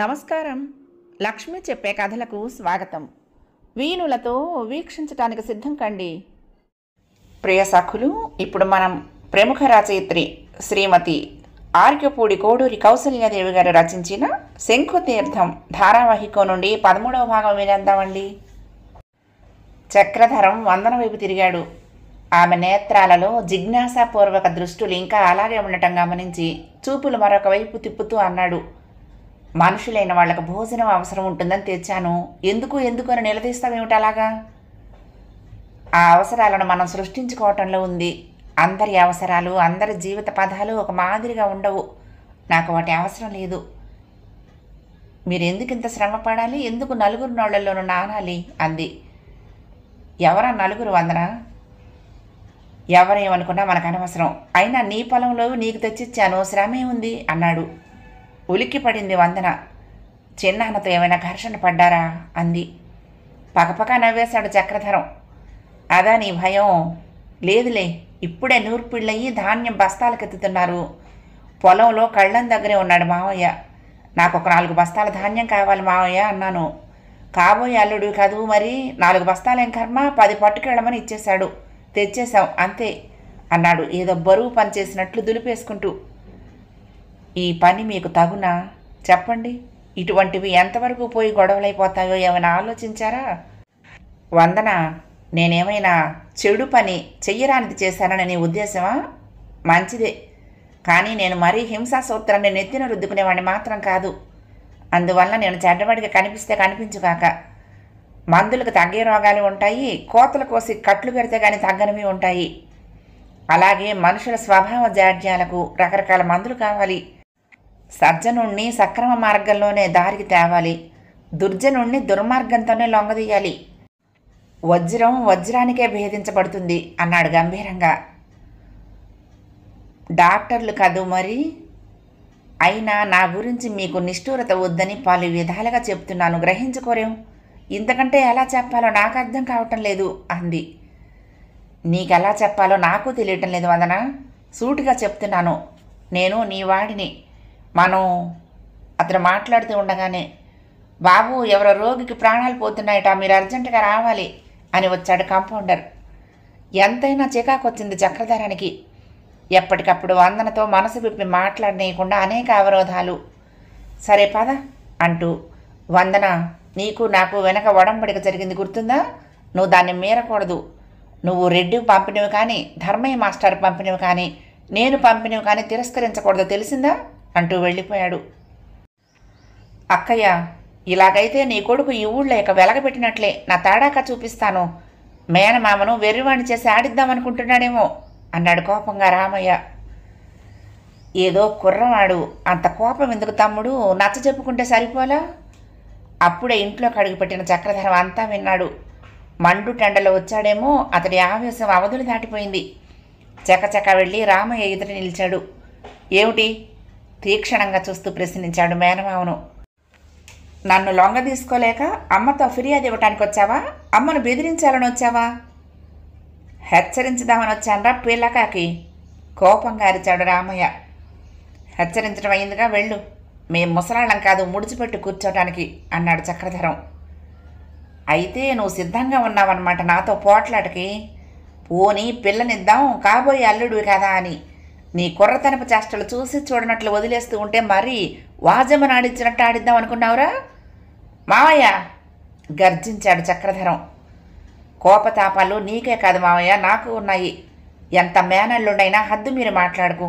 నమస్కారం. లక్ష్మి చెప్పే కథలకు స్వాగతం. వీణులతో వీక్షించటానికి సిద్ధం కండి. ప్రియ సఖులు, ఇప్పుడు మనం ప్రముఖ రచయిత్రి శ్రీమతి ఆర్కెపూడి కోడూరి కౌసల్యాదేవి గారు రచించిన శంఖుతీర్థం ధారావాహికం నుండి 13వ భాగం వినేద్దామండి. చక్రధరం వందన వైపు తిరిగాడు. ఆమె నేత్రాలలో జిజ్ఞాసాపూర్వక దృష్టులు ఇంకా అలాగే ఉండటం గమనించి చూపులు మరొక వైపు తిప్పుతూ అన్నాడు, మనుషులైన వాళ్లకు భోజనం అవసరం ఉంటుందని తెచ్చాను, ఎందుకు అని నిలదీస్తావేమిటి అలాగా? ఆ అవసరాలను మనం సృష్టించుకోవటంలో ఉంది. అందరి అవసరాలు, అందరి జీవిత పదాలు ఒక మాదిరిగా ఉండవు. నాకు వాటి అవసరం లేదు. మీరెందుకు ఇంత శ్రమ పడాలి? ఎందుకు నలుగురు నోళ్లలోనూ నానాలి అంది. ఎవరా నలుగురు వందన? ఎవరేమనుకున్నా మనకు అనవసరం. అయినా నీ పొలంలో నీకు తెచ్చిచ్చాను, శ్రమే ఉంది అన్నాడు. ఉలిక్కి పడింది వందన. చిన్నాన్నతో ఏమైనా ఘర్షణ పడ్డారా అంది. పకపక నవ్వేశాడు చక్రధరం. అదా నీ భయం? లేదులే, ఇప్పుడే నూర్పిళ్ళయ్యి ధాన్యం బస్తాలకెత్తుతున్నారు. పొలంలో కళ్ళం దగ్గరే ఉన్నాడు మావయ్య. నాకు ఒక 4 బస్తాల ధాన్యం కావాలి మావయ్య అన్నాను. కాబోయే అల్లుడు కాదు మరి, 4 బస్తాలేం కర్మ, 10 పట్టుకెళ్ళమని ఇచ్చేశాడు. తెచ్చేశాం అంతే అన్నాడు ఏదో బరువు పని చేసినట్లు దులిపేసుకుంటూ. ఈ పని మీకు తగునా? చెప్పండి. ఇటువంటివి ఎంతవరకు పోయి గొడవలైపోతాయో ఏమైనా ఆలోచించారా? వందన, నేనేమైనా చెడు పని చెయ్యరానిది చేశానని నీ ఉద్దేశమా? మంచిదే, కానీ నేను మరీ హింసా సూత్రాన్ని నెత్తిన రుద్దుకునేవాడిని మాత్రం కాదు. అందువల్ల నేను చెడ్డవాడిగా కనిపిస్తే కనిపించుగాక. మందులకు తగ్గే రోగాలు ఉంటాయి, కోతలు కోసి కట్లు పెడితే కానీ తగ్గనివి ఉంటాయి. అలాగే మనుషుల స్వభావ జాడ్యాలకు రకరకాల మందులు కావాలి. సజ్జనుణ్ణి సక్రమ మార్గంలోనే దారికి తేవాలి, దుర్జనుణ్ణి దుర్మార్గంతోనే లొంగదీయాలి. వజ్రం వజ్రానికే భేదించబడుతుంది అన్నాడు గంభీరంగా. డాక్టర్లు కాదు మరి. అయినా నా గురించి మీకు నిష్ఠూరత వద్దని పలు విధాలుగా చెప్తున్నాను, గ్రహించుకోరేం. ఇంతకంటే ఎలా చెప్పాలో నాకు అర్థం కావటం లేదు అంది. నీకెలా చెప్పాలో నాకు తెలియటం లేదు వందన. సూటిగా చెప్తున్నాను, నేను నీ వాడిని. మనం అతను మాట్లాడుతూ ఉండగానే, బాబు ఎవరో రోగికి ప్రాణాలు పోతున్నాయట, మీరు అర్జెంటుగా రావాలి అని వచ్చాడు కాంపౌండర్. ఎంతైనా చికాకొచ్చింది చక్రధరానికి. ఎప్పటికప్పుడు వందనతో మనసు విప్పి మాట్లాడనీయకుండా అనేక అవరోధాలు. సరే పద అంటూ, వందన, నీకు నాకు వెనక ఒడంబడిక జరిగింది గుర్తుందా? నువ్వు దాన్ని మీరకూడదు. నువ్వు రెడ్డి పంపినవి కానీ, ధర్మయ్య మాస్టర్ పంపినవి కానీ, నేను పంపినవి కానీ తిరస్కరించకూడదు, తెలిసిందా అంటూ వెళ్ళిపోయాడు. అక్కయ్య, ఇలాగైతే నీ కొడుకు ఈ ఊళ్ళో ఇక వెలగబెట్టినట్లే. నా తాడాక చూపిస్తాను. మేనమామను వెర్రివాణి చేసి ఆడిద్దామనుకుంటున్నాడేమో అన్నాడు కోపంగా రామయ్య. ఏదో కుర్రవాడు, అంత కోపం ఎందుకు తమ్ముడు? నచ్చ చెప్పుకుంటే సరిపోలా? అప్పుడే ఇంట్లోకి అడుగుపెట్టిన చక్రధరం అంతా విన్నాడు. మండు టెండలో వచ్చాడేమో, అతడి ఆవేశం అవధులు దాటిపోయింది. చకచక వెళ్ళి రామయ్య ఎదుట నిలిచాడు. ఏమిటి? తీక్షణంగా చూస్తూ ప్రశ్నించాడు మేనమామను. నన్ను లొంగ తీసుకోలేక అమ్మతో ఫిర్యాదు ఇవ్వటానికి వచ్చావా? అమ్మను బెదిరించాలని వచ్చావా? హెచ్చరించుదామని వచ్చానరా పిల్లకాకి, కోపంగా అరిచాడు రామయ్య. హెచ్చరించడం అయిందిగా, వెళ్ళు. మేం ముసలాళ్ళం కాదు ముడిచిపెట్టి కూర్చోటానికి అన్నాడు చక్రధరం. అయితే నువ్వు సిద్ధంగా ఉన్నావన్నమాట నాతో పోట్లాటకి. పోనీ పిల్లనిద్దాం, కాబోయే అల్లుడివి కదా అని నీ కుర్రతనపు చేష్టలు చూసి చూడనట్లు వదిలేస్తూ ఉంటే మరీ వాజమ్మను ఆడిచ్చినట్టు ఆడిద్దాం అనుకున్నావురా? మావయ్య గర్జించాడు చక్రధరం. కోపతాపాలు నీకే కాదు మావయ్య, నాకు ఉన్నాయి. ఎంత మేనల్లుండైనా హద్దు మీరు మాట్లాడుకు.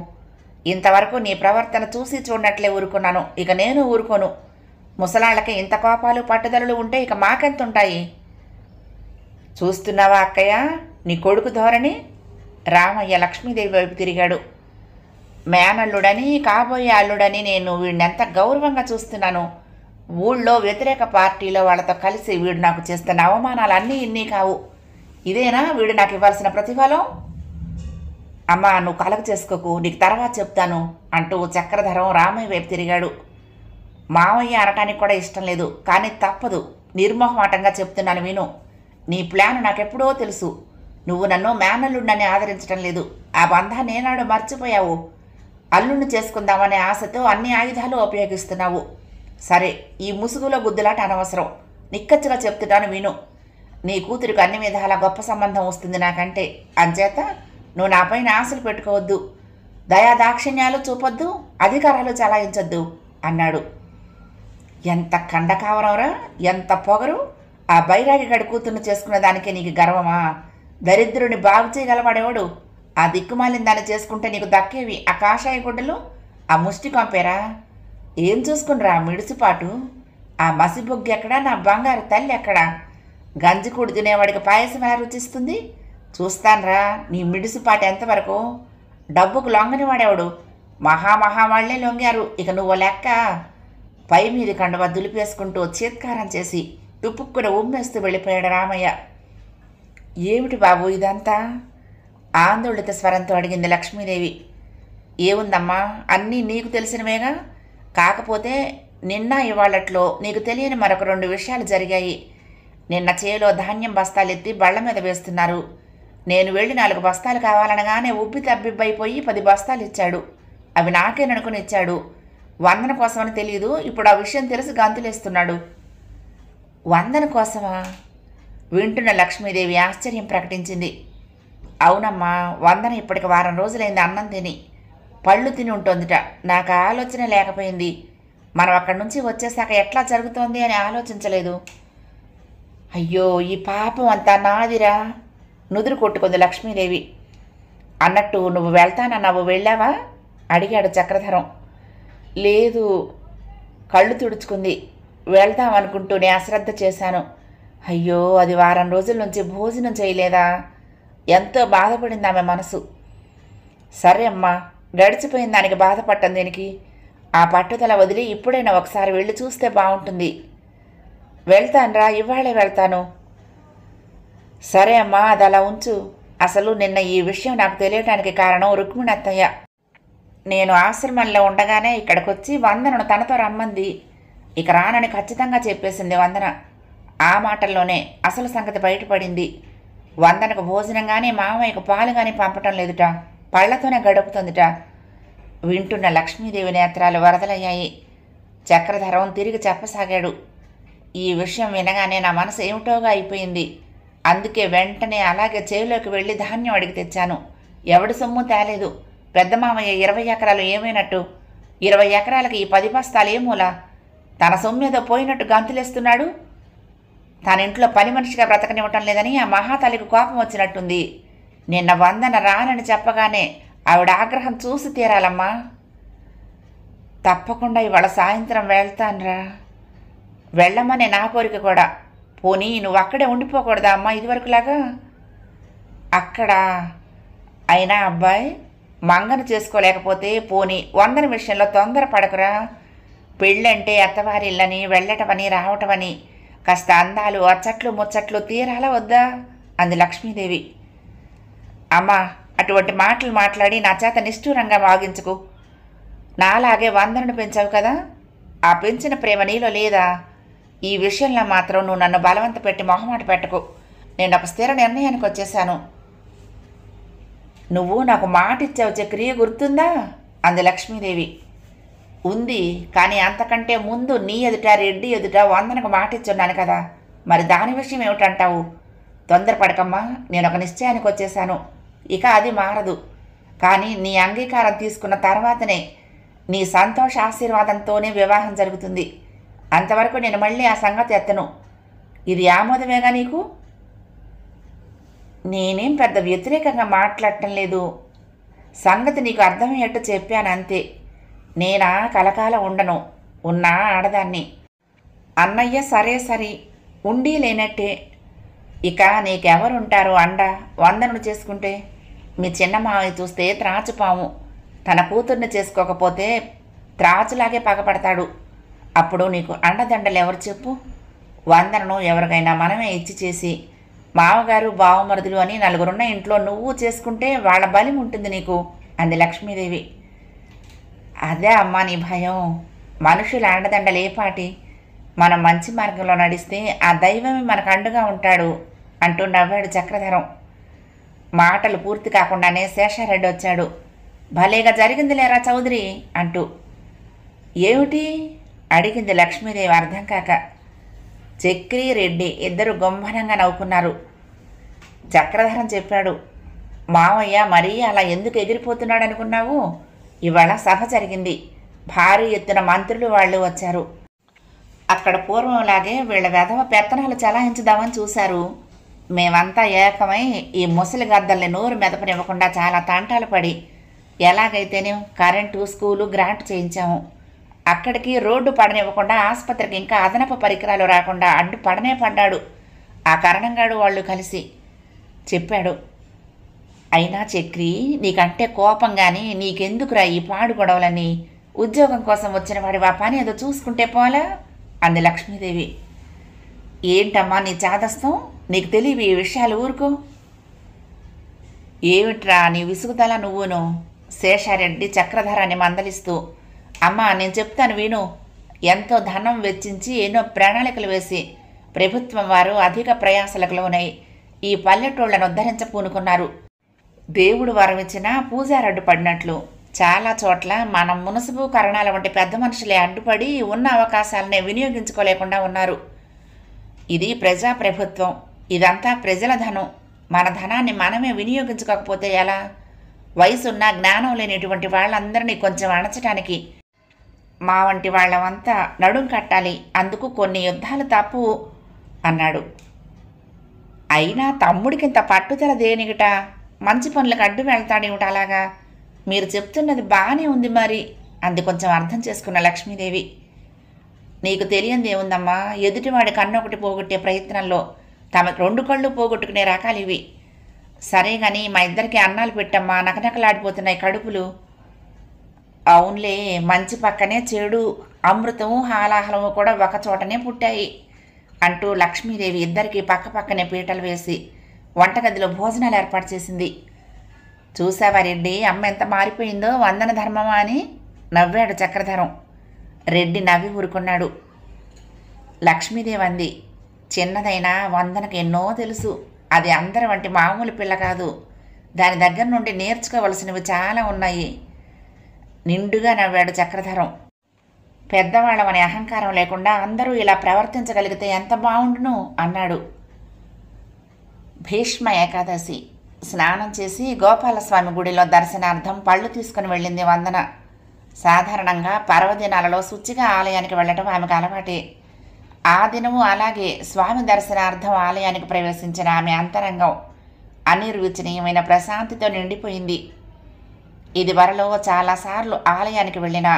ఇంతవరకు నీ ప్రవర్తన చూసి చూడనట్లే ఊరుకున్నాను, ఇక నేను ఊరుకోను. ముసలాళ్ళకి ఇంత కోపాలు పట్టుదలలు ఉంటే ఇక మాకెంతుంటాయి? చూస్తున్నావా అక్కయ్య నీ కొడుకు ధోరణి? రామయ్య లక్ష్మీదేవి వైపు తిరిగాడు. మేనల్లుడని, కాబోయే అల్లుడని నేను వీడినెంత గౌరవంగా చూస్తున్నాను. ఊళ్ళో వ్యతిరేక పార్టీలో వాళ్ళతో కలిసి వీడు నాకు చేస్తున్న అవమానాలు అన్నీ ఇన్ని కావు. ఇదేనా వీడు నాకు ఇవ్వాల్సిన ప్రతిఫలం? అమ్మా, నువ్వు కలగ చేసుకోకు, నీకు తర్వాత చెప్తాను అంటూ చక్రధరం రామయ్య వైపు తిరిగాడు. మావయ్య అనటానికి కూడా ఇష్టం లేదు, కానీ తప్పదు. నిర్మోహమాటంగా చెప్తున్నాను విను. నీ ప్లాన్ నాకెప్పుడో తెలుసు. నువ్వు నన్ను మేనల్లుండని ఆదరించడం లేదు. ఆ బంధాన్ని ఏనాడు మర్చిపోయావు. అల్లుణ్ణి చేసుకుందామనే ఆశతో అన్ని ఆయుధాలు ఉపయోగిస్తున్నావు. సరే, ఈ ముసుగులో గుద్దులాట అనవసరం. నిక్కచ్చిగా చెప్తున్నాను విను. నీ కూతురికి అన్ని విధాల గొప్ప సంబంధం వస్తుంది నాకంటే. అంచేత నువ్వు నాపైన ఆశలు పెట్టుకోవద్దు, దయాదాక్షిణ్యాలు చూపొద్దు, అధికారాలు చలాయించొద్దు అన్నాడు. ఎంత కండకావరంరా, ఎంత పొగరు! ఆ బైరాగి గడి కూతుర్ని చేసుకున్న దానికే నీకు గర్వమా? దరిద్రుని బాగు చేయగలవాడేవాడు? ఆ దిక్కుమాలిన దాన్ని చేసుకుంటే నీకు దక్కేవి ఆ కాషాయ గుడ్డలు, ఆ ముష్టి కొంపేరా? ఏం చూసుకునిరా మిడిసిపాటు? ఆ మసిబొగ్గు ఎక్కడా? నా బంగారు తల్లి ఎక్కడా? గంజికూడు తినేవాడికి పాయసం ఎలా రుచిస్తుంది? చూస్తాన్రా నీ మిడిసిపాటు ఎంతవరకు. డబ్బుకు లొంగని వాడేవాడు, మహావాళ్లే లొంగారు. ఇక నువ్వు లెక్క. పై మీది కండవ దులిపేసుకుంటూ చీత్కారం చేసి తుప్పుక్కున ఉమ్మేస్తూ వెళ్ళిపోయాడు రామయ్య. ఏమిటి బాబు ఇదంతా? ఆందోళిత స్వరంతో అడిగింది లక్ష్మీదేవి. ఏముందమ్మా, అన్నీ నీకు తెలిసినవేగా. కాకపోతే నిన్న ఇవాళట్లో నీకు తెలియని మరొక 2 విషయాలు జరిగాయి. నిన్న చేలో ధాన్యం బస్తాలెత్తి బళ్ల మీద వేస్తున్నారు. నేను వెళ్ళి 4 బస్తాలు కావాలనగానే ఉబ్బి తబ్బిబ్బైపోయి 10 బస్తాలు ఇచ్చాడు. అవి నాకేననుకుని ఇచ్చాడు. వందన కోసమని తెలియదు. ఇప్పుడు ఆ విషయం తెలిసి గంతులేస్తున్నాడు. వందన కోసమా? వింటున్న లక్ష్మీదేవి ఆశ్చర్యం ప్రకటించింది. అవునమ్మా, వందన ఇప్పటికి వారం రోజులైంది అన్నం తిని. పళ్ళు తిని ఉంటోందిట. నాకు ఆలోచన లేకపోయింది. మనం అక్కడి నుంచి వచ్చేసాక ఎట్లా జరుగుతోంది అని ఆలోచించలేదు. అయ్యో, ఈ పాపం అంతా నాదిరా, నుదురు కొట్టుకుంది లక్ష్మీదేవి. అన్నట్టు నువ్వు వెళ్తానన్నావు, వెళ్ళావా అడిగాడు చక్రధరం. లేదు, కళ్ళు తుడుచుకుంది. వెళ్దామనుకుంటూనే అశ్రద్ధ చేశాను. అయ్యో, అది వారం రోజుల నుంచి భోజనం చేయలేదా? ఎంతో బాధపడింది ఆమె మనసు. సరే అమ్మా, గడిచిపోయిన దానికి బాధపడటం దేనికి? ఆ పట్టుదల వదిలి ఇప్పుడైనా ఒకసారి వెళ్ళి చూస్తే బాగుంటుంది. వెళ్తానురా, ఇవాళే వెళ్తాను. సరే అమ్మా, అది అలా ఉంచు. అసలు నిన్న ఈ విషయం నాకు తెలియటానికి కారణం రుక్మిణి అత్తయ్య. నేను ఆశ్రమంలో ఉండగానే ఇక్కడికొచ్చి వందనను తనతో రమ్మంది. ఇక రానని ఖచ్చితంగా చెప్పేసింది వందన. ఆ మాటల్లోనే అసలు సంగతి బయటపడింది. వందనకు భోజనం కానీ మామయ్యకు పాలు కానీ పంపటం లేదుట, పళ్లతోనే గడుపుతుందిట. వింటున్న లక్ష్మీదేవి నేత్రాలు వరదలయ్యాయి. చక్రధరం తిరిగి చెప్పసాగాడు. ఈ విషయం వినగానే నా మనసు ఏమిటోగా అయిపోయింది. అందుకే వెంటనే అలాగే చేలోకి వెళ్ళి ధాన్యం అడిగి తెచ్చాను. ఎవడి సొమ్ము తేలేదు. పెద్ద మామయ్య 20 ఎకరాలు ఏమైనట్టు? 20 ఎకరాలకి ఈ 10 బస్తాలు ఏమూలా? తన సొమ్మేదో పోయినట్టు గంతులేస్తున్నాడు. తన ఇంట్లో పని మనిషిగా బ్రతకనివ్వటం లేదని ఆ మహాతల్లికి కోపం వచ్చినట్టుంది. నిన్న వందన రానని చెప్పగానే ఆవిడ ఆగ్రహం చూసి తీరాలమ్మా. తప్పకుండా ఇవాళ సాయంత్రం వెళ్తానురా. వెళ్ళమనే నా కోరిక కూడా. పోనీ నువ్వు అక్కడే ఉండిపోకూడదా అమ్మా ఇదివరకులాగా? అక్కడ అయినా అబ్బాయి మంగను చేసుకోలేకపోతే పోనీ వందన విషయంలో తొందర పడకురా. పెళ్ళంటే అత్తవారిళ్ళని వెళ్ళటమని రావటమని కాస్త అందాలు అచ్చట్లు ముచ్చట్లు తీరాలా వద్దా అంది లక్ష్మీదేవి. అమ్మా, అటువంటి మాటలు మాట్లాడి నా చేత నిష్ఠూరంగా వాగించుకు. నాలాగే వందనను పెంచావు కదా, ఆ పెంచిన ప్రేమ నీలో లేదా? ఈ విషయంలో మాత్రం నువ్వు నన్ను బలవంత పెట్టి మొహమాట పెట్టకు. నేను ఒక స్థిర నిర్ణయానికి వచ్చేశాను. నువ్వు నాకు మాట ఇచ్చావు చక్రియ, గుర్తుందా అంది లక్ష్మీదేవి. ఉంది, కానీ అంతకంటే ముందు నీ ఎదుట రెడ్డి ఎదుట వందనకు మాట ఇచ్చున్నాను కదా, మరి దాని విషయం ఏమిటంటావు? తొందరపడకమ్మా, నేను ఒక నిశ్చయానికి వచ్చేశాను. ఇక అది మారదు. కానీ నీ అంగీకారం తీసుకున్న తర్వాతనే, నీ సంతోష ఆశీర్వాదంతోనే వివాహం జరుగుతుంది. అంతవరకు నేను మళ్ళీ ఆ సంగతి ఎత్తను. ఇది ఆమోదమేగా నీకు? నేనేం పెద్ద వ్యతిరేకంగా మాట్లాడటం లేదు. సంగతి నీకు అర్థమయ్యేట్టు చెప్పాను అంతే. నేనా కలకాలం ఉండను, ఉన్నా ఆడదాన్ని. అన్నయ్య సరే సరి, ఉండి లేనట్టే. ఇక నీకెవరుంటారు అండ వందనను చేసుకుంటే? మీ చిన్న మావయ్య చూస్తే త్రాచుపాము. తన కూతుర్ని చేసుకోకపోతే త్రాచులాగే పగపడతాడు. అప్పుడు నీకు అండదండలు ఎవరు చెప్పు? వందనను ఎవరికైనా మనమే ఇచ్చి చేసి మామగారు బావమరుదులు అని 4 ఇంట్లో నువ్వు చేసుకుంటే వాళ్ళ బలం ఉంటుంది నీకు అంది లక్ష్మీదేవి. అదే అమ్మా నీ భయం. మనుషుల అండదండలు ఏపాటి? మనం మంచి మార్గంలో నడిస్తే ఆ దైవమే మనకు అండగా ఉంటాడు అంటూ నవ్వాడు చక్రధరం. మాటలు పూర్తి కాకుండానే శేషారెడ్డి వచ్చాడు. భలేగా జరిగింది లేరా చౌదరి అంటూ. ఏమిటి అడిగింది లక్ష్మీదేవి అర్థం కాక. చక్రి రెడ్డి ఇద్దరు గొంభనంగా నవ్వుకున్నారు. చక్రధరం చెప్పాడు, మావయ్య మరీ అలా ఎందుకు ఎగిరిపోతున్నాడు అనుకున్నావు? ఇవాళ సభ జరిగింది. భారీ ఎత్తున మంత్రులు వాళ్ళు వచ్చారు. అక్కడ పూర్వంలాగే వీళ్ళ వెధవ పెత్తనాలు చలాయించుదామని చూశారు. మేమంతా ఏకమై ఈ ముసలి గద్దల్ని నోరు మెదపనివ్వకుండా చాలా తంటాలు పడి ఎలాగైతేనే కరెంటు, స్కూలు గ్రాంట్ చేయించాము. అక్కడికి రోడ్డు పడనివ్వకుండా ఆసుపత్రికి ఇంకా అదనపు పరికరాలు రాకుండా అడ్డు పడనే పడ్డాడు ఆ కరణంగాడు వాళ్ళు కలిసి చెప్పాడు. అయినా చక్రి, నీకంటే కోపం కానీ నీకెందుకురా ఈ పాడు గొడవలని? ఉద్యోగం కోసం వచ్చిన వాడి ఆ పని ఏదో చూసుకుంటే పోలా అంది లక్ష్మీదేవి. ఏంటమ్మా నీ చాదస్తం? నీకు తెలియవు ఈ విషయాలు, ఊరుకో. ఏమిట్రా నీ విసుగుదల నువ్వును? శేషారెడ్డి చక్రధరాన్ని మందలిస్తూ, అమ్మా నేను చెప్తాను విను. ఎంతో ధనం వెచ్చించి ఎన్నో ప్రణాళికలు వేసి ప్రభుత్వం వారు అధిక ప్రయాసలకు లోనై ఈ పల్లెటూళ్లను ఉద్ధరించ పూనుకున్నారు. దేవుడు వరం ఇచ్చిన పూజారి అడ్డుపడినట్లు చాలా చోట్ల మనం మునసబు కరణాల వంటి పెద్ద మనుషులే అడ్డుపడి ఉన్న అవకాశాలనే వినియోగించుకోలేకుండా ఉన్నారు. ఇది ప్రజాప్రభుత్వం, ఇదంతా ప్రజల ధనం. మన ధనాన్ని మనమే వినియోగించుకోకపోతే ఎలా? వయసున్న జ్ఞానం లేనిటువంటి వాళ్ళందరినీ కొంచెం అణచటానికి మా వంటి వాళ్ళమంతా నడుం కట్టాలి. అందుకు కొన్ని యుద్ధాలు తప్పు అన్నాడు. అయినా తమ్ముడికింత పట్టుదల దేనిగిట? మంచి పనులకు అడ్డు వెళ్తాడేమిట అలాగా? మీరు చెప్తున్నది బాగానే ఉంది మరి అంది కొంచెం అర్థం చేసుకున్న లక్ష్మీదేవి. నీకు తెలియంది ఏముందమ్మా, ఎదుటివాడి కన్నొకటి పోగొట్టే ప్రయత్నంలో తమ రెండు కళ్ళు పోగొట్టుకునే రకాలు ఇవి. సరే గాని మా ఇద్దరికి అన్నాలు పెట్టమ్మా, నకనకలాడిపోతున్నాయి కడుపులు. అవునులే, మంచి పక్కనే చెడు, అమృతము హాలాహలము కూడా ఒక చోటనే పుట్టాయి అంటూ లక్ష్మీదేవి ఇద్దరికి పక్క పక్కనే పీటలు వేసి వంటగదిలో భోజనాలు ఏర్పాటు చేసింది. చూసావా రెడ్డి, అమ్మ ఎంత మారిపోయిందో, వందన ధర్మమా అని నవ్వాడు చక్రధరం. రెడ్డి నవ్వి ఊరుకున్నాడు. లక్ష్మీదేవి అంది, చిన్నదైనా వందనకు ఎన్నో తెలుసు. అది అందరి వంటి మామూలు పిల్ల కాదు. దాని దగ్గర నుండి నేర్చుకోవలసినవి చాలా ఉన్నాయి. నిండుగా నవ్వాడు చక్రధరం. పెద్దవాళ్ళమనే అహంకారం లేకుండా అందరూ ఇలా ప్రవర్తించగలిగితే ఎంత బాగుండును అన్నాడు. భీష్మ ఏకాదశి. స్నానం చేసి గోపాలస్వామి గుడిలో దర్శనార్థం పళ్ళు తీసుకుని వెళ్ళింది వందన. సాధారణంగా పర్వదినాలలో శుచిగా ఆలయానికి వెళ్ళటం ఆమెకు అలవాటే. ఆ దినము అలాగే స్వామి దర్శనార్థం ఆలయానికి ప్రవేశించిన ఆమె అంతరంగం అనిర్వచనీయమైన ప్రశాంతితో నిండిపోయింది. ఇది వరలో చాలాసార్లు ఆలయానికి వెళ్ళినా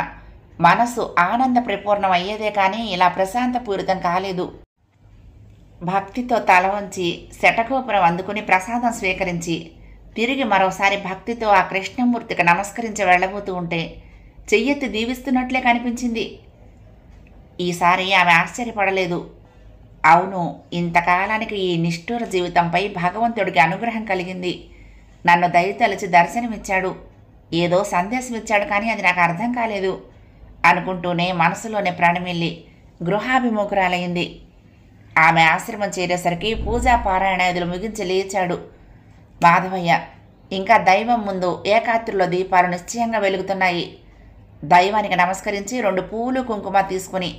మనసు ఆనంద పరిపూర్ణం అయ్యేదే కానీ ఇలా ప్రశాంతపూరితం కాలేదు. భక్తితో తల వంచి శటగోపురం అందుకుని ప్రసాదం స్వీకరించి తిరిగి మరోసారి భక్తితో ఆ కృష్ణమూర్తికి నమస్కరించి వెళ్ళబోతూ ఉంటే చెయ్యెత్తి దీవిస్తున్నట్లే కనిపించింది. ఈసారి ఆమె ఆశ్చర్యపడలేదు. అవును, ఇంతకాలానికి ఈ నిష్ఠూర జీవితంపై భగవంతుడికి అనుగ్రహం కలిగింది. నన్ను దయతలిచి దర్శనమిచ్చాడు, ఏదో సందేశం ఇచ్చాడు, కానీ అది నాకు అర్థం కాలేదు అనుకుంటూనే మనసులోనే ప్రణమిల్లి గృహాభిముఖురాలయ్యింది. ఆమె ఆశ్రమం చేరేసరికి పూజా పారాయణాదులు ముగించి లేచాడు మాధవయ్య. ఇంకా దైవం ముందు ఏకాత్రిలో దీపాలు నిశ్చయంగా వెలుగుతున్నాయి. దైవానికి నమస్కరించి 2 పూలు కుంకుమ తీసుకుని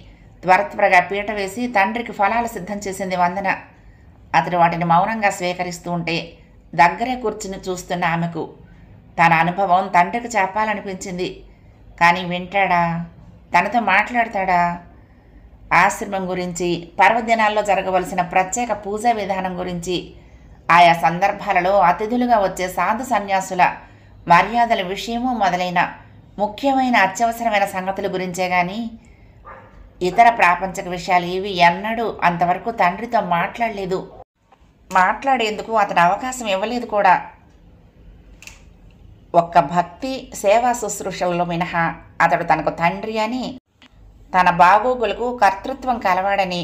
త్వరగా పీట వేసి తండ్రికి ఫలాలు సిద్ధం చేసింది వందన. అతడు వాటిని మౌనంగా స్వీకరిస్తూ ఉంటే దగ్గరే కూర్చుని చూస్తున్న ఆమెకు తన అనుభవం తండ్రికి చెప్పాలనిపించింది. కానీ వింటాడా? తనతో మాట్లాడతాడా? ఆశ్రమం గురించి, పర్వదినాల్లో జరగవలసిన ప్రత్యేక పూజా విధానం గురించి, ఆయా సందర్భాలలో అతిథులుగా వచ్చే సాధు సన్యాసుల మర్యాదల విషయము మొదలైన ముఖ్యమైన అత్యవసరమైన సంగతుల గురించే గాని ఇతర ప్రాపంచిక విషయాలు ఇవి ఎన్నడూ అంతవరకు తండ్రితో మాట్లాడలేదు. మాట్లాడేందుకు అతను అవకాశం ఇవ్వలేదు కూడా. ఒక్క భక్తి సేవా శుశ్రూషల్లో మినహా అతడు తనకు తండ్రి అని, తన బాగోగులకు కర్తృత్వం కలవాడని,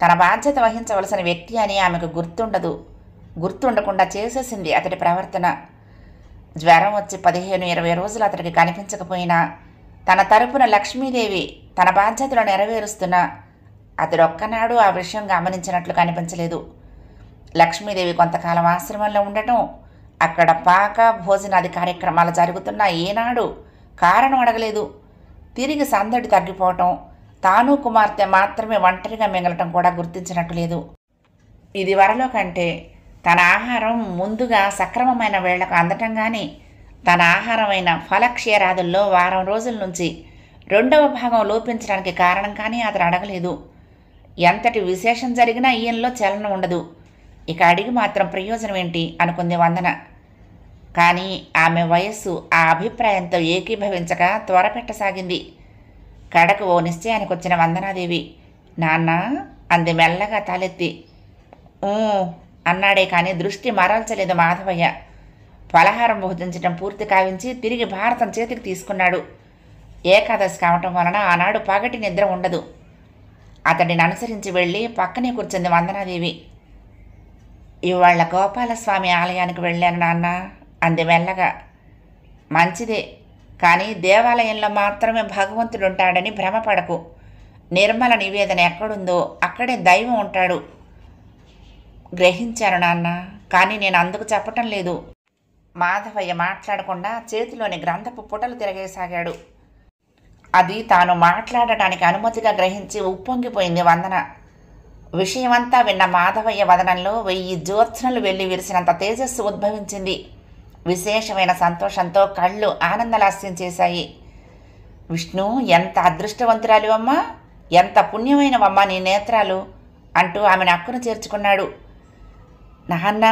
తన బాధ్యత వహించవలసిన వ్యక్తి అని ఆమెకు గుర్తుండకుండా చేసేసింది అతడి ప్రవర్తన. జ్వరం వచ్చి 15-20 రోజులు అతడికి కనిపించకపోయినా తన తరపున లక్ష్మీదేవి తన బాధ్యతలు నెరవేరుస్తున్నా అతడు ఒక్కనాడు ఆ విషయం గమనించినట్లు కనిపించలేదు. లక్ష్మీదేవి కొంతకాలం ఆశ్రమంలో ఉండటం, అక్కడ పాక భోజనాది కార్యక్రమాలు జరుగుతున్న ఏనాడు కారణం అడగలేదు. తిరిగి సందడి తగ్గిపోవటం, తాను కుమార్తె మాత్రమే ఒంటరిగా మిగలటం కూడా గుర్తించినట్టు లేదు. ఇది వరలో కంటే తన ఆహారం ముందుగా సక్రమమైన వేళకు అందటం కానీ, తన ఆహారమైన ఫలక్షీరాదుల్లో వారం రోజుల నుంచి 2వ భాగం లోపించడానికి కారణం కానీ అతను అడగలేదు. ఎంతటి విశేషం జరిగినా ఈయనలో చలనం ఉండదు. ఇక అడిగి మాత్రం ప్రయోజనం ఏంటి అనుకుంది వందన. కానీ ఆమె వయస్సు ఆ అభిప్రాయంతో ఏకీభవించక త్వరపెట్టసాగింది. కడకు ఓ నిశ్చయానికి వచ్చిన వందనాదేవి, నాన్న అంది మెల్లగా తలెత్తి. అన్నాడే కానీ దృష్టి మరల్చలేదు మాధవయ్య. ఫలహారం భోజించడం పూర్తి కావించి తిరిగి భారతం చేతికి తీసుకున్నాడు. ఏకాదశి కావటం వలన ఆనాడు పగటి నిద్ర ఉండదు. అతడిని అనుసరించి వెళ్ళి పక్కనే కూర్చుంది వందనాదేవి. ఇవాళ గోపాలస్వామి ఆలయానికి వెళ్ళాను నాన్న అంది మెల్లగా. మంచిదే, కానీ దేవాలయంలో మాత్రమే భగవంతుడుంటాడని భ్రమపడకు. నిర్మల నివేదన ఎక్కడుందో అక్కడే దైవం ఉంటాడు. గ్రహించాను నాన్న, కానీ నేను అందుకు చెప్పటం లేదు. మాధవయ్య మాట్లాడకుండా చేతిలోని గ్రంథపు పుటలు తిరగేసాగాడు. అది తాను మాట్లాడటానికి అనుమతిగా గ్రహించి ఉప్పొంగిపోయింది వందన. విషయమంతా విన్న మాధవయ్య వదనంలో 1000 జ్యోత్స్నలు వెళ్ళి విరిసినంత తేజస్సు ఉద్భవించింది. విశేషమైన సంతోషంతో కళ్ళు ఆనందలాస్యం చేశాయి. విష్ణు, ఎంత అదృష్టవంతురాలు అమ్మా, ఎంత పుణ్యమైనవమ్మా నీ నేత్రాలు అంటూ ఆమెను అక్కును చేర్చుకున్నాడు. నాన్న,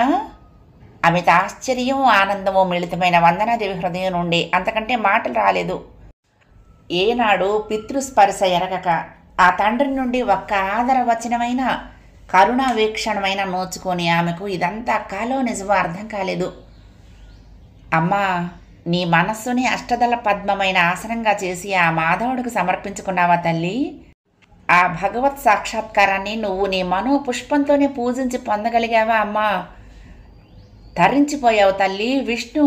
అమిత ఆశ్చర్యము ఆనందము మిళితమైన వందనాదేవి హృదయం నుండి అంతకంటే మాటలు రాలేదు. ఏనాడు పితృస్పర్శ ఎరగక ఆ తండ్రి నుండి ఒక్క ఆదరవచనమైన కరుణావీక్షణమైన నోచుకొని ఆమెకు ఇదంతా కాలో నిజమో అర్థం కాలేదు. అమ్మా, నీ మనస్సుని అష్టదళ పద్మమైన ఆసనంగా చేసి ఆ మాధవుడికి సమర్పించుకున్నావా తల్లి? ఆ భగవత్ సాక్షాత్కారాన్ని నువ్వు నీ మనోపుష్పంతోనే పూజించి పొందగలిగావా అమ్మా? తరించిపోయావు తల్లి. విష్ణు!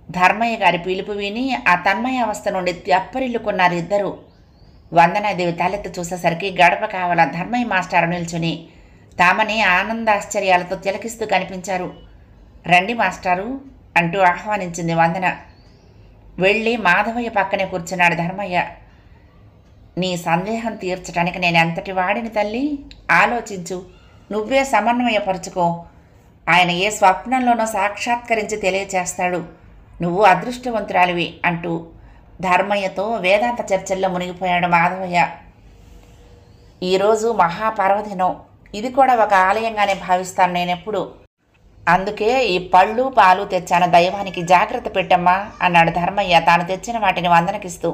ధర్మయ్య గారి పిలుపు విని ఆ తన్మయావస్థ నుండి తెప్పరిల్లుకున్నారు ఇద్దరు. వందనాదేవి తలెత్తి చూసేసరికి గడప కావాల ధర్మయ్య మాస్టారు నిల్చుని తామని ఆనందాశ్చర్యాలతో తిలకిస్తూ కనిపించారు. రండి మాస్టారు అంటూ ఆహ్వానించింది వందన. వెళ్ళి మాధవయ్య పక్కనే కూర్చున్నాడు ధర్మయ్య. నీ సందేహం తీర్చడానికి నేను ఎంతటి వాడిని తల్లి? ఆలోచించు, నువ్వే సమన్వయపరుచుకో. ఆయన ఏ స్వప్నంలోనో సాక్షాత్కరించి తెలియచేస్తాడు. నువ్వు అదృష్టవంతురాలివి అంటూ ధర్మయ్యతో వేదాంత చర్చల్లో మునిగిపోయాడు మాధవయ్య. ఈరోజు మహాపర్వదినం, ఇది కూడా ఒక ఆలయంగానే భావిస్తాను నేనెప్పుడు. అందుకే ఈ పళ్ళు పాలు తెచ్చాను, దైవానికి జాగ్రత్త పెట్టమ్మా అన్నాడు ధర్మయ్య తాను తెచ్చిన వాటిని వందనకిస్తూ.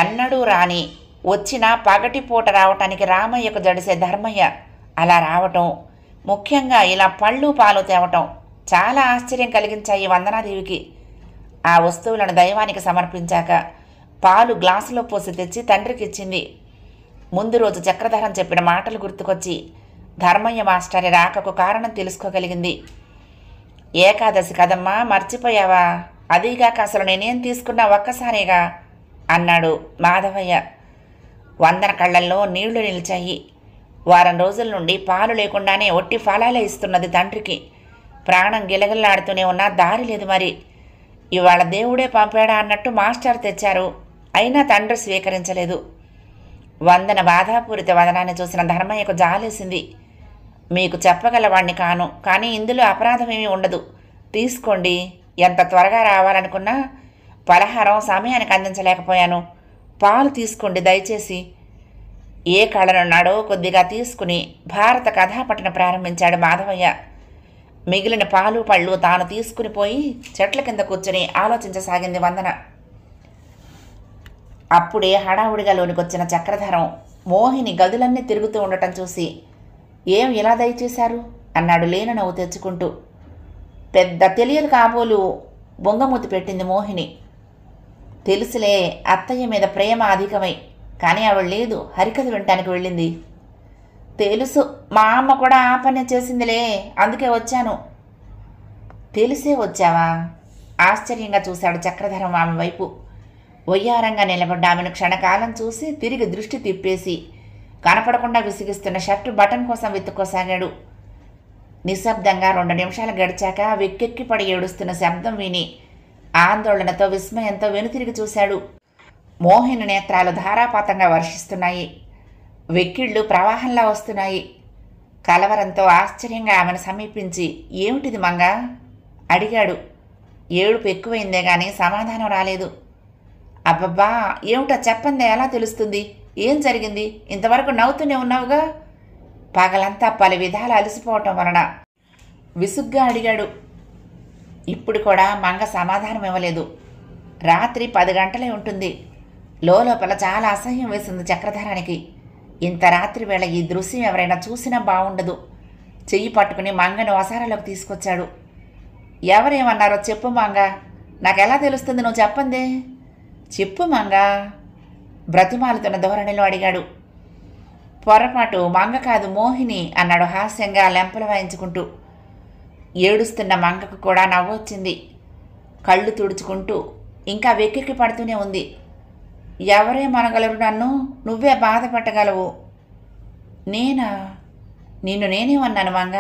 ఎన్నడూ రాని వచ్చిన పగటిపూట రావటానికి రామయ్యకు జడిసే ధర్మయ్య అలా రావటం, ముఖ్యంగా ఇలా పళ్ళు పాలు తేవటం చాలా ఆశ్చర్యం కలిగించాయి వందనాదేవికి. ఆ వస్తువులను దైవానికి సమర్పించాక పాలు గ్లాసులో పోసి తెచ్చి తండ్రికి ఇచ్చింది. ముందు రోజు చక్రధరం చెప్పిన మాటలు గుర్తుకొచ్చి ధర్మయ్య మాస్టరి రాకకు కారణం తెలుసుకోగలిగింది. ఏకాదశి కదమ్మా, మర్చిపోయావా? అదీగాక అసలు నేనేం తీసుకున్నా ఒక్కసారిగా అన్నాడు మాధవయ్య. వందన కళ్ళల్లో నీళ్లు నిలిచాయి. వారం రోజుల నుండి పాలు లేకుండానే ఒట్టి ఫలాలే ఇస్తున్నది తండ్రికి. ప్రాణం గిలగిల్లాడుతూనే ఉన్నా దారి లేదు. మరి ఇవాళ దేవుడే పంపాడా అన్నట్టు మాస్టర్ తెచ్చారు, అయినా తండ్రి స్వీకరించలేదు. వందన బాధాపూరిత వదనాన్ని చూసిన ధర్మయ్యకు జాలేసింది. మీకు చెప్పగలవాణ్ణి కాను, కానీ ఇందులో అపరాధమేమీ ఉండదు, తీసుకోండి. ఎంత త్వరగా రావాలనుకున్నా పలహారం సమయానికి అందించలేకపోయాను. పాలు తీసుకోండి దయచేసి. ఏ కళనున్నాడో కొద్దిగా తీసుకుని భారత కథాపఠన ప్రారంభించాడు మాధవయ్య. మిగిలిన పాలు పళ్ళు తాను తీసుకుని పోయి చెట్ల కింద కూర్చొని ఆలోచించసాగింది వందన. అప్పుడే హడావుడిగా లోనికొచ్చిన చక్రధరం మోహిని గదులన్నీ తిరుగుతూ ఉండటం చూసి, ఏం ఇలా దయచేశారు అన్నాడు లేని నవ్వు తెచ్చుకుంటూ. పెద్ద తెలియదు కాబోలు బొంగమూతి పెట్టింది మోహిని. తెలుసులే, అత్తయ్య మీద ప్రేమ అధికమై, కానీ ఆవిడ లేదు, హరికథ వినటానికి వెళ్ళింది. తెలుసు, మా అమ్మ కూడా ఆ పని చేసిందిలే, అందుకే వచ్చాను. తెలిసే వచ్చావా? ఆశ్చర్యంగా చూశాడు చక్రధరం ఆమె వైపు. వయ్యారంగా నిలబడ్డ ఆమెను క్షణకాలం చూసి తిరిగి దృష్టి తిప్పేసి కనపడకుండా విసిగిస్తున్న షర్టు బటన్ కోసం వెతుక్కోసాగాడు. నిశ్శబ్దంగా 2 నిమిషాలు గడిచాక వెక్కెక్కి పడి ఏడుస్తున్న శబ్దం విని ఆందోళనతో విస్మయంతో వెనుతిరిగి చూశాడు. మోహిని నేత్రాలు ధారాపాతంగా వర్షిస్తున్నాయి. వెక్కిళ్ళు ప్రవాహంలా వస్తున్నాయి. కలవరంతో ఆశ్చర్యంగా ఆమెను సమీపించి ఏమిటిది మంగా అడిగాడు. ఏడుపు ఎక్కువైందే గాని సమాధానం రాలేదు. అబ్బబ్బా, ఏమిటో చెప్పందే, ఎలా తెలుస్తుంది? ఏం జరిగింది? ఇంతవరకు నవ్వుతూనే ఉన్నావుగా. పగలంతా పలు విధాలు అలసిపోవటం వలన విసుగ్గా అడిగాడు. ఇప్పుడు కూడా మంగ సమాధానం ఇవ్వలేదు. రాత్రి 10 గంటలే ఉంటుంది. లోపల చాలా అసహ్యం వేసింది చక్రధరానికి. ఇంత రాత్రి వేళ ఈ దృశ్యం ఎవరైనా చూసినా బాగుండదు. చెయ్యి పట్టుకుని మంగను వసారాలోకి తీసుకొచ్చాడు. ఎవరేమన్నారో చెప్పు మంగ, నాకెలా తెలుస్తుంది? నువ్వు చెప్పందే. చెప్పు మంగా, బ్రతిమాలుతున్న ధోరణిలో అడిగాడు. పొరపాటు మంగ కాదు, మోహిని అన్నాడు హాస్యంగా లెంపలు వాయించుకుంటూ. ఏడుస్తున్న మంగకు కూడా నవ్వొచ్చింది. కళ్ళు తుడుచుకుంటూ ఇంకా వెక్కెక్కి పడుతూనే ఉంది. ఎవరే మనగలరు నన్ను? నువ్వే బాధపట్టగలవు. నేనా? నిన్ను నేనేమన్నాను మంగ?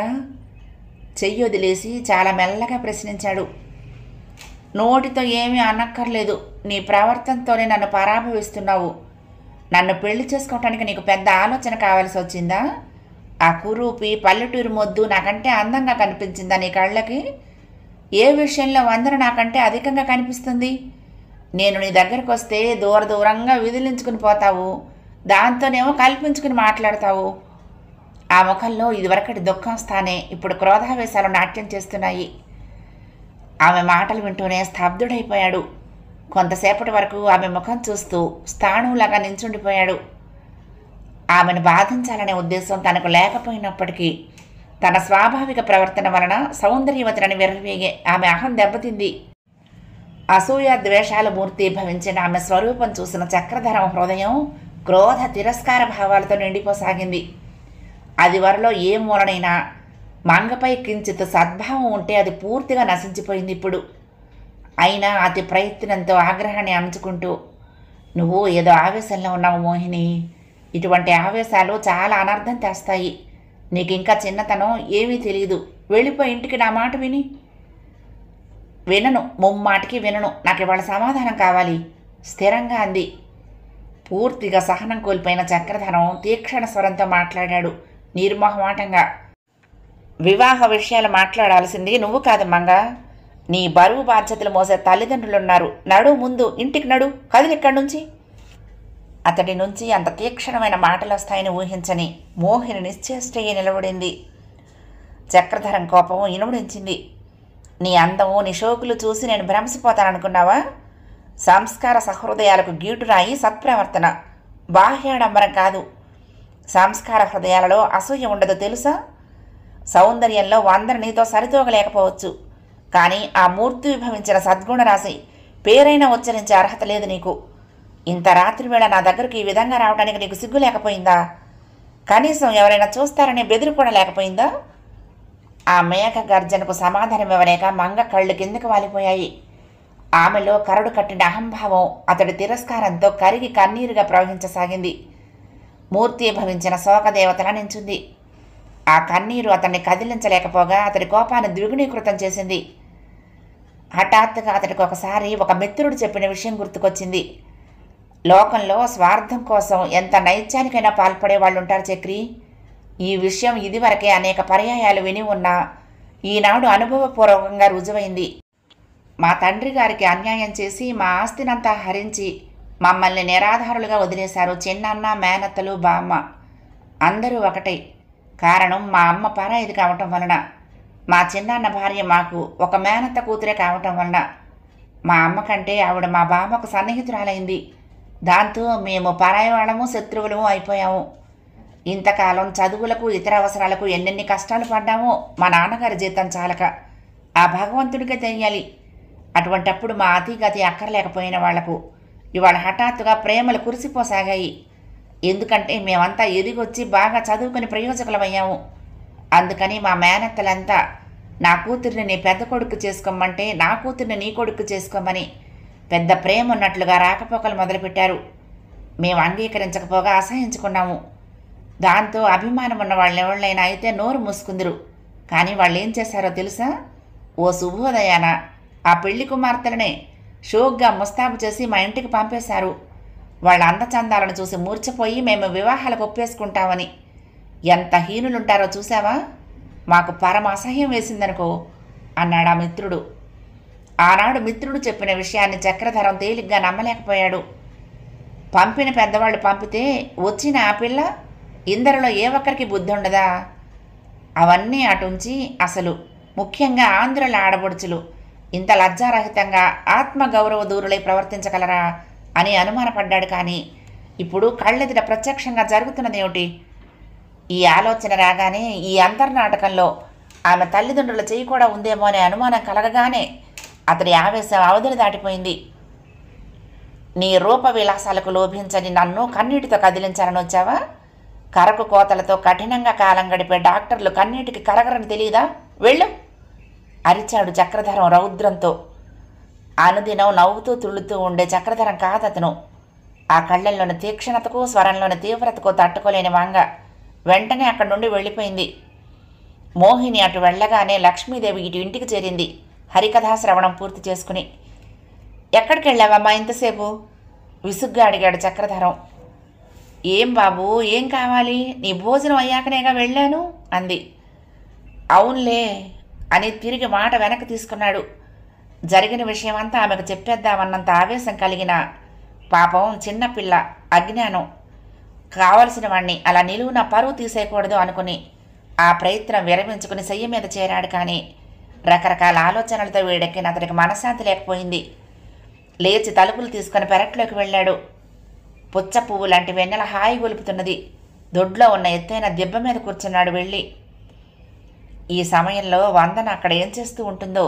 చెయ్యి వదిలేసి చాలా మెల్లగా ప్రశ్నించాడు. నోటితో ఏమీ అనక్కర్లేదు. నీ ప్రవర్తనతోనే నన్ను పరాభవిస్తున్నావు. నన్ను పెళ్లి చేసుకోవటానికి నీకు పెద్ద ఆలోచన కావాల్సి వచ్చిందా? ఆ కురూపి పల్లెటూరు మొద్దు నాకంటే అందంగా కనిపించిందా నీ కళ్ళకి? ఏ విషయంలో వందన నాకంటే అధికంగా కనిపిస్తుంది? నేను నీ దగ్గరకు వస్తే దూరంగా విదిలించుకుని పోతావు. దాంతోనేమో కల్పించుకుని మాట్లాడతావు. ఆ ముఖంలో ఇదివరకటి దుఃఖం స్థానే ఇప్పుడు క్రోధావేశాలు నాట్యం చేస్తున్నాయి. ఆమె మాటలు వింటూనే స్తబ్దుడైపోయాడు. కొంతసేపటి వరకు ఆమె ముఖం చూస్తూ స్థాణువులాగా నించుండిపోయాడు. ఆమెను బాధించాలనే ఉద్దేశం తనకు లేకపోయినప్పటికీ తన స్వాభావిక ప్రవర్తన వలన సౌందర్యవతిని విర్రవీగే ఆమె అహం దెబ్బతింది. అసూయ ద్వేషాల మూర్తి భవించిన ఆమె స్వరూపం చూసిన చక్రధరం హృదయం క్రోధ తిరస్కార భావాలతో నిండిపోసాగింది. అది వరలో ఏ మూలనైనా మంగపై కించిత్ సద్భావం ఉంటే అది పూర్తిగా నశించిపోయింది ఇప్పుడు. అయినా అతి ప్రయత్నంతో ఆగ్రహాన్ని అణుచుకుంటూ, నువ్వు ఏదో ఆవేశంలో ఉన్నావు మోహిని. ఇటువంటి ఆవేశాలు చాలా అనర్థం తెస్తాయి. నీకు ఇంకా చిన్నతనం, ఏమీ తెలియదు. వెళ్ళిపోయి ఇంటికి నా మాట విని. వినను, ముమ్మాటికి వినను. నాకు ఇవాళ సమాధానం కావాలి, స్థిరంగా అంది. పూర్తిగా సహనం కోల్పోయిన చక్రధరం తీక్షణ స్వరంతో మాట్లాడాడు నిర్మోహమాటంగా. వివాహ విషయాలు మాట్లాడాల్సింది నువ్వు కాదు మంగ. నీ బరువు బాధ్యతలు మోసే తల్లిదండ్రులున్నారు. నడు, ముందు ఇంటికి నడు, కదిలిక్కడి నుంచి. అతడి నుంచి అంత తీక్షణమైన మాటలు వస్తాయని ఊహించని మోహిని నిశ్చేష్టయ్యి నిలబడింది. చక్రధరం కోపం ఇనుముడించింది. నీ అందము, నీ షోకులు చూసి నేను భ్రమసిపోతాననుకున్నావా? సంస్కార సహృదయాలకు గీటురాయి సత్ప్రవర్తన, బాహ్యాడంబరం కాదు. సంస్కార హృదయాలలో అసూయ ఉండదు తెలుసా? సౌందర్యంలో వందరు నీతో సరితూగలేకపోవచ్చు, కానీ ఆ మూర్తి విభవించిన సద్గుణరాశి పేరైనా ఉచ్చరించే అర్హత లేదు నీకు. ఇంత రాత్రివేళ నా దగ్గరకు ఈ విధంగా రావడానికి నీకు సిగ్గు లేకపోయిందా? కనీసం ఎవరైనా చూస్తారనే బెదిరి కూడా లేకపోయిందా? ఆ మేఘ గర్జనకు సమాధానం ఇవ్వలేక మంగ కళ్ళు కిందకు వాలిపోయాయి. ఆమెలో కరడు కట్టిన అహంభావం అతడి తిరస్కారంతో కరిగి కన్నీరుగా ప్రవహించసాగింది. మూర్తి భవించిన శోకదేవతలా నించుంది. ఆ కన్నీరు అతన్ని కదిలించలేకపోగా అతడి కోపాన్ని ద్విగుణీకృతం చేసింది. హఠాత్తుగా అతడికి ఒకసారి ఒక మిత్రుడు చెప్పిన విషయం గుర్తుకొచ్చింది. లోకంలో స్వార్థం కోసం ఎంత నైత్యానికైనా పాల్పడే వాళ్ళు ఉంటారు చక్రి. ఈ విషయం ఇదివరకే అనేక పర్యాయాలు విని ఉన్నా ఈనాడు అనుభవపూర్వకంగా రుజువైంది. మా తండ్రి గారికి అన్యాయం చేసి మా ఆస్తినంతా హరించి మమ్మల్ని నిరాధారులుగా వదిలేశారు చిన్నన్న, మేనత్తలు, బామ్మ. అందరూ ఒకటే. కారణం మా అమ్మ పరాయిది కావటం వలన. మా చిన్నాన్న భార్య మాకు ఒక మేనత్త కూతురే కావటం వలన మా అమ్మ కంటే ఆవిడ మా బామ్మకు సన్నిహితురాలైంది. దాంతో మేము పరాయి వాళ్ళము, శత్రువులము అయిపోయాము. ఇంతకాలం చదువులకు, ఇతర అవసరాలకు ఎన్నెన్ని కష్టాలు పడ్డామో మా నాన్నగారి జీతం చాలక. ఆ భగవంతుడికే తెలియాలి. అటువంటప్పుడు మా అతిగతి అక్కర్లేకపోయిన వాళ్లకు ఇవాళ హఠాత్తుగా ప్రేమలు కురిసిపోసాగాయి. ఎందుకంటే మేమంతా ఎదిగొచ్చి బాగా చదువుకుని ప్రయోజకులమయ్యాము. అందుకని మా మేనత్తలంతా నా కూతుర్ని నీ పెద్ద కొడుకు చేసుకోమంటే నా కూతుర్ని నీ కొడుకు చేసుకోమని పెద్ద ప్రేమ ఉన్నట్లుగా రాకపోకలు మొదలుపెట్టారు. మేము అంగీకరించకపోగా అసహించుకున్నాము. దాంతో అభిమానం ఉన్న వాళ్ళు ఎవళ్ళైనా అయితే నోరు మూసుకుందరు. కానీ వాళ్ళు ఏం చేశారో తెలుసా? ఓ శుభోదయాన ఆ పెళ్లి కుమార్తెలనే షోక్గా ముస్తాబు చేసి మా ఇంటికి పంపేశారు. వాళ్ళ అందచందాలను చూసి మూర్ఛపోయి మేము వివాహాలకు ఒప్పేసుకుంటామని. ఎంత హీనులుంటారో చూసావా? మాకు పరమ అసహ్యం వేసిందనుకో అన్నాడు ఆ మిత్రుడు. ఆనాడు మిత్రుడు చెప్పిన విషయాన్ని చక్రధరం తేలిగ్గా నమ్మలేకపోయాడు. పంపిన పెద్దవాళ్ళు పంపితే వచ్చిన ఆ పిల్ల, ఇందరిలో ఏ ఒక్కరికి బుద్ధి ఉండదా? అవన్నీ అటుంచి అసలు ముఖ్యంగా ఆంధ్రుల ఆడబొడుచులు ఇంత లజ్జారహితంగా ఆత్మగౌరవ దూరులై ప్రవర్తించగలరా అని అనుమానపడ్డాడు. కానీ ఇప్పుడు కళ్ళెదుట ప్రత్యక్షంగా జరుగుతున్నదేమిటి? ఈ ఆలోచన రాగానే ఈ అంతర్నాటకంలో ఆమె తల్లిదండ్రుల చేయి కూడా ఉందేమో అనే అనుమానం కలగగానే అతడి ఆవేశం అవధులు దాటిపోయింది. నీ రూప విలాసాలకు లోభించని నన్ను కన్నీటితో కదిలించాలని వచ్చావా? కరకు కోతలతో కఠినంగా కాలం గడిపే డాక్టర్లు కన్నీటికి కరగరని తెలియదా? వెళ్ళు అరిచాడు చక్రధరం రౌద్రంతో. అనుదినం నవ్వుతూ తుళ్ళుతూ ఉండే చక్రధరం కాదతను. ఆ కళ్ళల్లోని తీక్షణతకు స్వరంలోని తీవ్రతకు తట్టుకోలేని వంగ వెంటనే అక్కడి నుండి వెళ్ళిపోయింది. మోహిని అటు వెళ్ళగానే లక్ష్మీదేవి ఇటు ఇంటికి చేరింది హరికథాశ్రవణం పూర్తి చేసుకుని. ఎక్కడికి వెళ్ళావమ్మా ఇంతసేపు? విసుగ్గా అడిగాడు చక్రధరం. ఏం బాబు, ఏం కావాలి? నీ భోజనం అయ్యాకనేగా వెళ్ళాను అంది. అవునులే అని తిరిగి మాట వెనక్కి తీసుకున్నాడు. జరిగిన విషయమంతా ఆమెకు చెప్పేద్దామన్నంత ఆవేశం కలిగిన పాపం చిన్నపిల్ల, అజ్ఞానం. కావలసిన వాణ్ణి అలా నిలువున పరువు తీసేయకూడదు అనుకుని ఆ ప్రయత్నం విరమించుకుని చెయ్యి మీద చేరాడు. కానీ రకరకాల ఆలోచనలతో వేడెక్కిన అతడికి మనశ్శాంతి లేకపోయింది. లేచి తలుపులు తీసుకుని పెరట్లోకి వెళ్ళాడు. పుచ్చ పువ్వు లాంటి వెన్నెల హాయి గొలుపుతున్నది. దొడ్లో ఉన్న ఎత్తైన దెబ్బ మీద కూర్చున్నాడు వెళ్ళి. ఈ సమయంలో వందన అక్కడ ఏం చేస్తూ ఉంటుందో?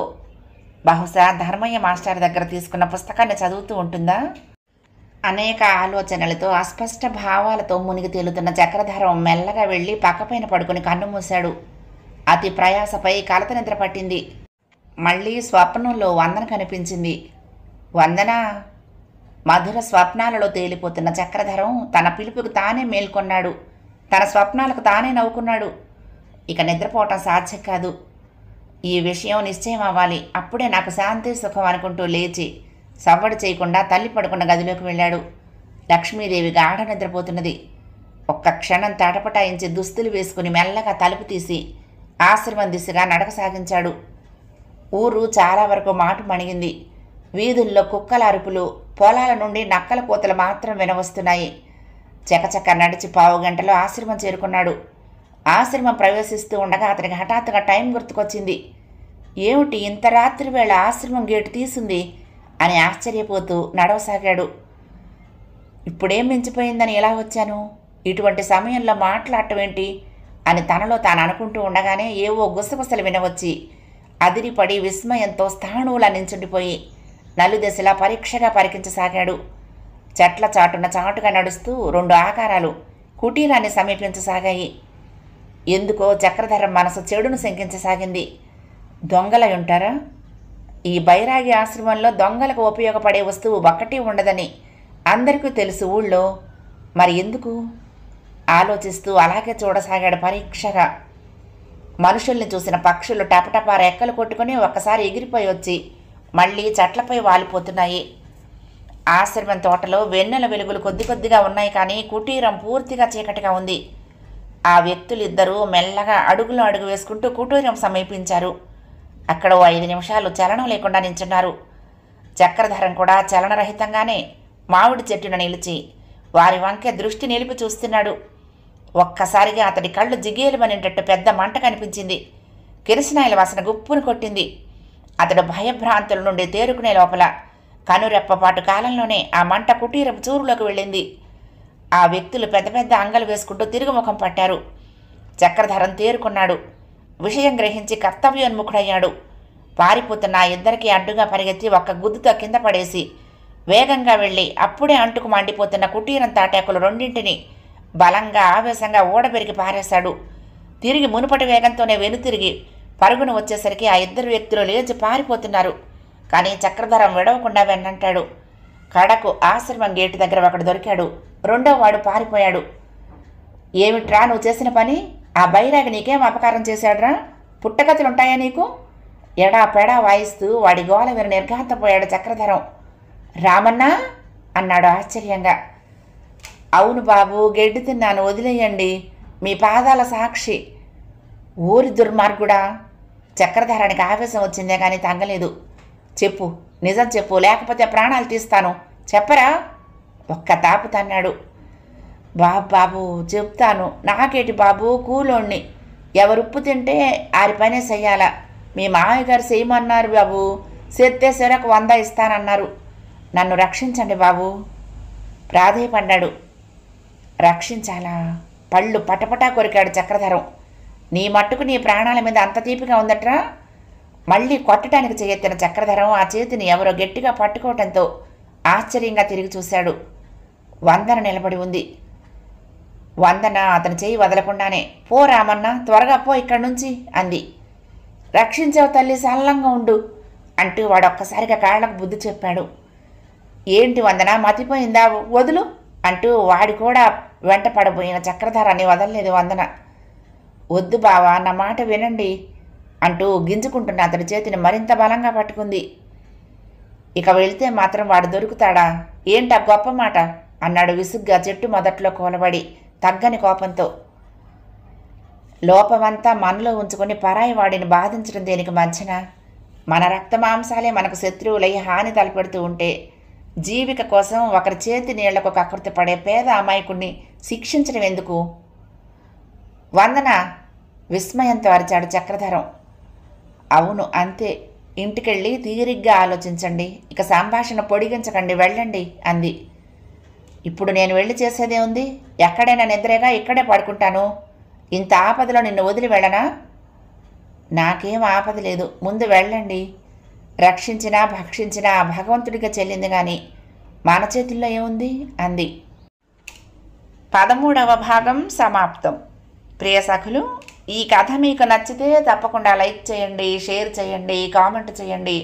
బహుశా ధర్మయ్య మాస్టర్ దగ్గర తీసుకున్న పుస్తకాన్ని చదువుతూ ఉంటుందా? అనేక ఆలోచనలతో అస్పష్ట భావాలతో మునిగి తేలుతున్న చక్రధరం మెల్లగా వెళ్ళి పక్కపైన పడుకుని కన్ను మూశాడు. అతి ప్రయాసపై కలత నిద్ర పట్టింది. మళ్ళీ స్వప్నంలో వందన కనిపించింది. వందన! మధుర స్వప్నాలలో తేలిపోతున్న చక్రధరం తన పిలుపుకు తానే మేల్కొన్నాడు. తన స్వప్నాలకు తానే నవ్వుకున్నాడు. ఇక నిద్రపోవటం సాధ్యం కాదు. ఈ విషయం నిశ్చయం అవ్వాలి, అప్పుడే నాకు శాంతి సుఖం అనుకుంటూ లేచి సవ్వడి చేయకుండా తల్లి పడుకున్న గదిలోకి వెళ్ళాడు. లక్ష్మీదేవి గాఢ నిద్రపోతున్నది. ఒక్క క్షణం తటపటాయించి దుస్తులు వేసుకుని మెల్లగా తలుపు తీసి ఆశ్రమం దిశగా నడక సాగించాడు. ఊరు చాలా వరకు మాటు మణిగింది. వీధుల్లో కుక్కల అరుపులు, పొలాల నుండి నక్కల కోతలు మాత్రం వినవస్తున్నాయి. చకచక నడిచి పావుగంటలో ఆశ్రమం చేరుకున్నాడు. ఆశ్రమం ప్రవేశిస్తూ ఉండగా అతనికి హఠాత్తుగా టైం గుర్తుకొచ్చింది. ఏమిటి ఇంత రాత్రి వేళ ఆశ్రమం గేటు తీసింది అని ఆశ్చర్యపోతూ నడవసాగాడు. ఇప్పుడేం మించిపోయిందని ఎలా వచ్చాను? ఇటువంటి సమయంలో మాట్లాడటం ఏంటి అని తనలో తాను అనుకుంటూ ఉండగానే ఏవో గుసగుసలు వినవచ్చి అదిరిపడి విస్మయంతో స్థాణువులా నించుండిపోయి నలుదశలా పరీక్షగా పరికించసాగాడు. చెట్ల చాటున చాటుగా నడుస్తూ రెండు ఆకారాలు కుటీరాన్ని సమీపించసాగాయి. ఎందుకో చక్రధరం మనసు చెడును శంకించసాగింది. దొంగలై ఉంటారా? ఈ బైరాగి ఆశ్రమంలో దొంగలకు ఉపయోగపడే వస్తువు ఒక్కటి ఉండదని అందరికీ తెలుసు ఊళ్ళో. మరి ఎందుకు? ఆలోచిస్తూ అలాగే చూడసాగాడు పరీక్షగా. మనుషుల్ని చూసిన పక్షులు టపటపా రెక్కలు కొట్టుకుని ఒక్కసారి ఎగిరిపోయి వచ్చి మళ్ళీ చెట్లపై వాలిపోతున్నాయి. ఆశ్రమం తోటలో వెన్నెల వెలుగులు కొద్ది కొద్దిగా ఉన్నాయి, కానీ కుటీరం పూర్తిగా చీకటిగా ఉంది. ఆ వ్యక్తులిద్దరూ మెల్లగా అడుగులో అడుగు వేసుకుంటూ కుటీరం సమీపించారు. అక్కడ 5 నిమిషాలు చలనం లేకుండా నించున్నారు. చక్రధరం కూడా చలనరహితంగానే మామిడి చెట్టున నిలిచి వారి వంకే దృష్టి నిలిపి చూస్తున్నాడు. ఒక్కసారిగా అతడి కళ్ళు జిగేలుమనేటట్టు పెద్ద మంట కనిపించింది. కిరసనాయిల వాసన గుప్పును కొట్టింది. అతడు భయభ్రాంతుల నుండి తేరుకునే లోపల కనురెప్పపాటు కాలంలోనే ఆ మంట కుటీరపు చూరులోకి వెళ్ళింది. ఆ వ్యక్తులు పెద్ద పెద్ద అంగలు వేసుకుంటూ తిరుగుముఖం పట్టారు. చక్రధరం తేరుకున్నాడు. విషయం గ్రహించి కర్తవ్యోన్ముఖుడయ్యాడు. పారిపోతున్న ఆ ఇద్దరికీ అడ్డుగా పరిగెత్తి ఒక్క గుద్దుతో కింద పడేసి వేగంగా వెళ్ళి అప్పుడే అంటుకు మండిపోతున్న కుటీరం తాటాకులు రెండింటిని బలంగా ఆవేశంగా ఊడబెరిగి పారేశాడు. తిరిగి మునుపటి వేగంతోనే వెనుతిరిగి పరుగును వచ్చేసరికి ఆ ఇద్దరు వ్యక్తులు లేచి పారిపోతున్నారు. కానీ చక్రధరం విడవకుండా వెన్నంటాడు. కడకు ఆశ్రమం గేటు దగ్గర ఒకడు దొరికాడు. రెండో వాడు పారిపోయాడు. ఏమిట్రా నువ్వు చేసిన పని? ఆ బైరాగి నీకేం అపకారం చేశాడ్రా పుట్టగతులుంటాయా నీకు? ఎడా పెడా వాయిస్తూ వాడి గోల విని నిర్ఘాంతపోయాడు చక్రధరం. రామన్నా అన్నాడు ఆశ్చర్యంగా. అవును బాబు, గెడ్డి తిన్నాను, వదిలేయండి, మీ పాదాల సాక్షి. ఊరి దుర్మార్గుడా! చక్రధరానికి ఆవేశం వచ్చిందే కానీ తగ్గలేదు. చెప్పు, నిజం చెప్పు, లేకపోతే ప్రాణాలు తీస్తాను. చెప్పరా? ఒక్క తాపు తన్నాడు. బాబు చెప్తాను. నాకేటి బాబు, కూలోణ్ణి. ఎవరుప్పు తింటే ఆరి పనే చెయ్యాల. మీ మామయ్య గారు చేయమన్నారు బాబు. సెత్తే సెరకు 100 ఇస్తానన్నారు. నన్ను రక్షించండి బాబు ప్రాధేయపడ్డాడు. రక్షించాలా? పళ్ళు పటపటా కొరికాడు చక్రధరం. నీ మట్టుకు నీ ప్రాణాల మీద అంత తీపిగా ఉందట్రా? మళ్ళీ కొట్టడానికి చేయెత్తిన చక్రధరం ఆ చేతిని ఎవరో గట్టిగా పట్టుకోవటంతో ఆశ్చర్యంగా తిరిగి చూశాడు. వందన నిలబడి ఉంది. వందన అతని చేయి వదలకుండానే, పో రామన్న, త్వరగా పో ఇక్కడి నుంచి అంది. రక్షించావు తల్లి, సల్లంగా ఉండు అంటూ వాడొక్కసారిగా కాళ్ళకు బుద్ధి చెప్పాడు. ఏంటి వందన, మతిపోయిందా? వదులు అంటూ వాడి కూడా వెంట పడబోయిన చక్రధరాన్ని వదలలేదు వందన. వద్దు బావా, నా మాట వినండి అంటూ గింజుకుంటున్న అతడి చేతిని మరింత బలంగా పట్టుకుంది. ఇక వెళ్తే మాత్రం వాడు దొరుకుతాడా? ఏంటా గొప్ప మాట అన్నాడు విసుగ్గా చెట్టు మొదట్లో కూలబడి తగ్గని కోపంతో. లోపమంతా మనలో ఉంచుకొని పరాయి వాడిని బాధించడం దేనికి మంచినా? మన రక్తమాంసాలే మనకు శత్రువులై హాని తలపెడుతూ ఉంటే జీవిక కోసం ఒకరి చేతి నీళ్లకు కకృతి పడే పేద అమాయకుణ్ణి శిక్షించడం ఎందుకు? వందన విస్మయంతో అరిచాడు చక్రధరం. అవును అంతే, ఇంటికెళ్ళి తీరిగ్గా ఆలోచించండి, ఇక సంభాషణ పొడిగించకండి, వెళ్ళండి అంది. ఇప్పుడు నేను వెళ్ళి చేసేదే ఉంది? ఎక్కడైనా నిద్రేగా, ఇక్కడే పడుకుంటాను. ఇంత ఆపదలో నిన్ను వదిలి వెళ్ళనా? నాకేం ఆపద లేదు, ముందు వెళ్ళండి. రక్షించినా భక్షించినా భగవంతుడిగా చెల్లింది కానీ మన చేతుల్లో ఏముంది అంది. 13వ భాగం సమాప్తం. ప్రియ సఖులు, ఈ కథ మీకు నచ్చితే తప్పకుండా లైక్ చేయండి, షేర్ చేయండి, కామెంట్ చేయండి,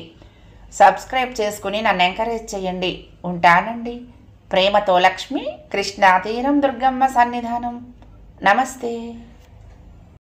సబ్స్క్రైబ్ చేసుకుని నన్ను ఎంకరేజ్ చేయండి. ఉంటానండి. ప్రేమతో లక్ష్మి, కృష్ణా తీరం, దుర్గమ్మ సన్నిధానం. నమస్తే.